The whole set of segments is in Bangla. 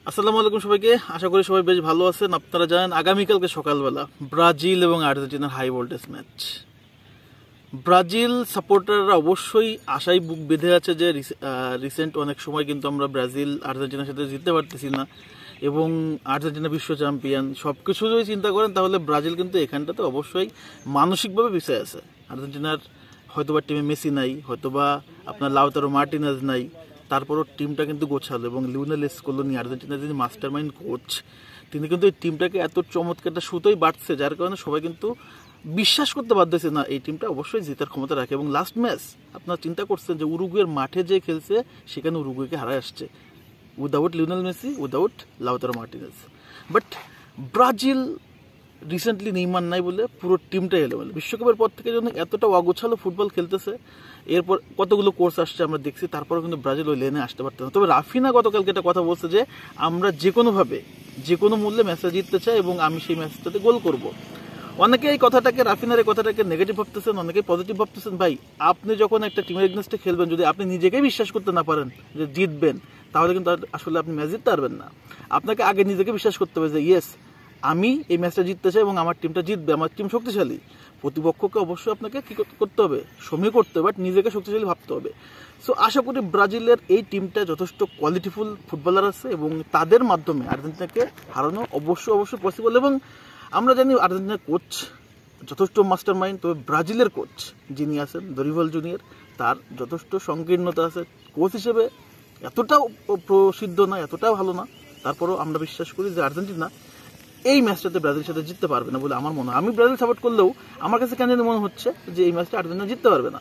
আসসালামু আলাইকুম সবাইকে। আশা করি সবাই বেশ ভালো আছেন। আপনারা জানেন আগামীকালকে সকালবেলা ব্রাজিল এবং আর্জেন্টিনার হাই ভোল্টেজ ম্যাচ। ব্রাজিল সাপোর্টাররা অবশ্যই আশায় বুক বেঁধে আছে যে রিসেন্ট অনেক সময় কিন্তু আমরা ব্রাজিল আর্জেন্টিনার সাথে জিততে পারতেছি না, এবং আর্জেন্টিনা বিশ্ব চ্যাম্পিয়ন। সব কিছু যদি চিন্তা করেন তাহলে ব্রাজিল কিন্তু এখানটাতে অবশ্যই মানসিকভাবে পিছিয়ে আছে। আর্জেন্টিনার হয়তোবা টিমে মেসি নাই, হয়তোবা আপনার লাউতারো মার্টিনেজ নাই, তারপরও টিমটা কিন্তু গোছালো। এবং লিওনেল স্কলোনি, আর্জেন্টিনার যিনি মাস্টার মাইন্ড কোচ, তিনি কিন্তু এই টিমটাকে এত চমৎকার একটা সুতোই বাড়ছে, যার কারণে সবাই কিন্তু বিশ্বাস করতে বাধ্য না এই টিমটা অবশ্যই জেতার ক্ষমতা রাখে। এবং লাস্ট ম্যাচ আপনারা চিন্তা করছেন যে উরুগুয়ের মাঠে যে খেলছে সেখানে উরুগুয়েকে হারায় আসছে, without Lionel Messi, without Lautaro Martinez. But Brazil recently Neymar নাই বলে পুরো টিমটা এলোমেলো। বিশ্বকাপের পর থেকে যখন এতটা অগোছালো ফুটবল খেলতেছে, এরপর কতগুলো কোর্স আসছে আমরা দেখছি, তারপরে কিন্তু ব্রাজিল ওই লেনে আসতে পারতো না। তবে রাফিনা গতকালকে একটা কথা বলছে যে আমরা যে কোনোভাবে যে কোনো মূল্যে ম্যাচটা জিততে চাই এবং আমি সেই ম্যাচটাতে গোল করব। অনেকে এই কথাটাকে, রাফিনার এই কথাটাকে নেগেটিভ ভাবতেছেন, অনেকে পজিটিভ ভাবতেছেন। ভাই, আপনি যখন একটা টিমের এগেইনস্টে খেলবেন, যদি আপনি নিজেকেই বিশ্বাস করতে না পারেন যে জিতবেন, তাহলে কিন্তু আসলে আপনি ম্যাচ জিততে পারবেন না। আপনাকে আগে নিজেকে বিশ্বাস করতে হবে যে ইয়েস, আমি এই ম্যাচটা জিততে চাই এবং আমার টিমটা জিতবে, আমার টিম শক্তিশালী। প্রতিপক্ষকে অবশ্যই আপনাকে কি করতে হবে, সময় করতে হবে, বাট নিজেকে শক্তিশালী ভাবতে হবে। সো আশা করি ব্রাজিলের এই টিমটা যথেষ্ট কোয়ালিটিফুল ফুটবলার আছে এবং তাদের মাধ্যমে আর্জেন্টিনাকে হারানো অবশ্যই পসিবল। এবং আমরা জানি আর্জেন্টিনার কোচ যথেষ্ট মাস্টার মাইন্ড, তবে ব্রাজিলের কোচ যিনি আছেন দরিভাল জুনিয়র, তার যথেষ্ট সংকীর্ণতা আছে। কোচ হিসেবে এতটাও প্রসিদ্ধ না, এতটাও ভালো না, তারপরেও আমরা বিশ্বাস করি যে আর্জেন্টিনা এই ম্যাচটাতে ব্রাজিলের সাথে জিততে পারবে না বলে আমার মনে হয়। আমি ব্রাজিল সাপোর্ট করলেও আমার কাছে কেন মনে হচ্ছে যে এই ম্যাচটা আর্জেন্টিনা জিততে পারবে না।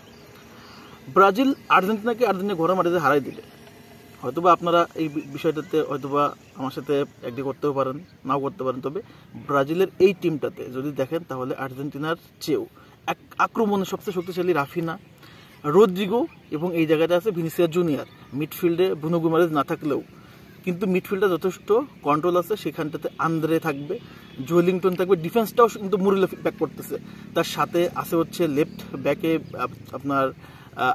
ব্রাজিল আর্জেন্টিনা ঘোড়া মাটিতে হারাই দিলে হয়তোবা আপনারা এই বিষয়টাতে হয়তোবা আমার সাথে এগ্রি করতেও পারেন, নাও করতে পারেন, তবে ব্রাজিলের এই টিমটাতে যদি দেখেন তাহলে আর্জেন্টিনার চেয়েও আক্রমণে সবচেয়ে শক্তিশালী রাফিনা, রদ্রিগো, এবং এই জায়গাটা আছে ভিনিসিয়াস জুনিয়র। মিডফিল্ডে ব্রুনো গুমারেজ না থাকলেও কিন্তু মিডফিল্ডে যথেষ্ট কন্ট্রোল আছে, সেখানটাতে আন্দ্রে থাকবে, জোয়েলিংটন থাকবে, ডিফেন্সটাও কিন্তু মুরিলো ব্যাক করতেছে। তার সাথে আছে হচ্ছে লেফট ব্যাকে আপনার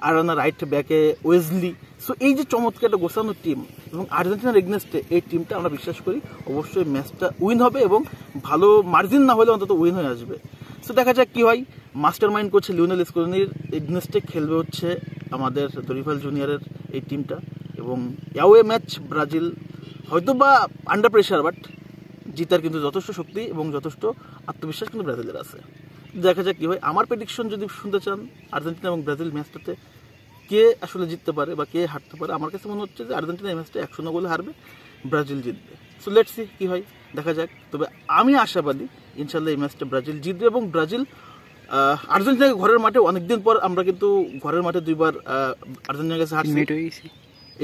আরানা, রাইট ব্যাকে ওয়েজলি। সো এই যে চমৎকার একটা গোছানো টিম এবং আর্জেন্টিনার এগনেস্টে এই টিমটা আমরা বিশ্বাস করি অবশ্যই ম্যাচটা উইন হবে এবং ভালো মার্জিন না হলে অন্তত উইন হয়ে আসবে। সো দেখা যাক কি হয়। মাস্টার মাইন্ড করছে লিওনেল স্কলোনির এগনেস্টে খেলবে হচ্ছে আমাদের দরিভাল জুনিয়রের এই টিমটা। এবং অ্যাওয়ে ম্যাচ ব্রাজিল হয়তো বা আন্ডার প্রেশার, বাট জিতার কিন্তু যথেষ্ট শক্তি এবং যথেষ্ট আত্মবিশ্বাস কিন্তু ব্রাজিলের আছে। দেখা যাক কি হয়। আমার প্রেডিকশন যদি শুনতে চান আর্জেন্টিনা এবং ব্রাজিল ম্যাচটাতে কে আসলে জিততে পারে বা কে হারতে পারে, আমার কাছে মনে হচ্ছে যে আর্জেন্টিনা এই ম্যাচটা 1-0 গোলে হারবে, ব্রাজিল জিতবে। সো লেটস সি কি হয়, দেখা যাক। তবে আমি আশাবাদী ইনশাল্লাহ এই ম্যাচটা ব্রাজিল জিতবে এবং ব্রাজিল আর্জেন্টিনাকে ঘরের মাঠে অনেকদিন পর আমরা কিন্তু ঘরের মাঠে দুইবার আর্জেন্টিনার কাছে হারছি,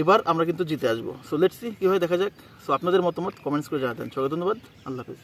এবার আমরা কিন্তু জিতে আসবো। সো লেটস সি কি হয়, দেখা যাক। সো আপনাদের মতামত কমেন্টস করে জানাতেন। সবাইকে ধন্যবাদ, আল্লাহ হাফেজ।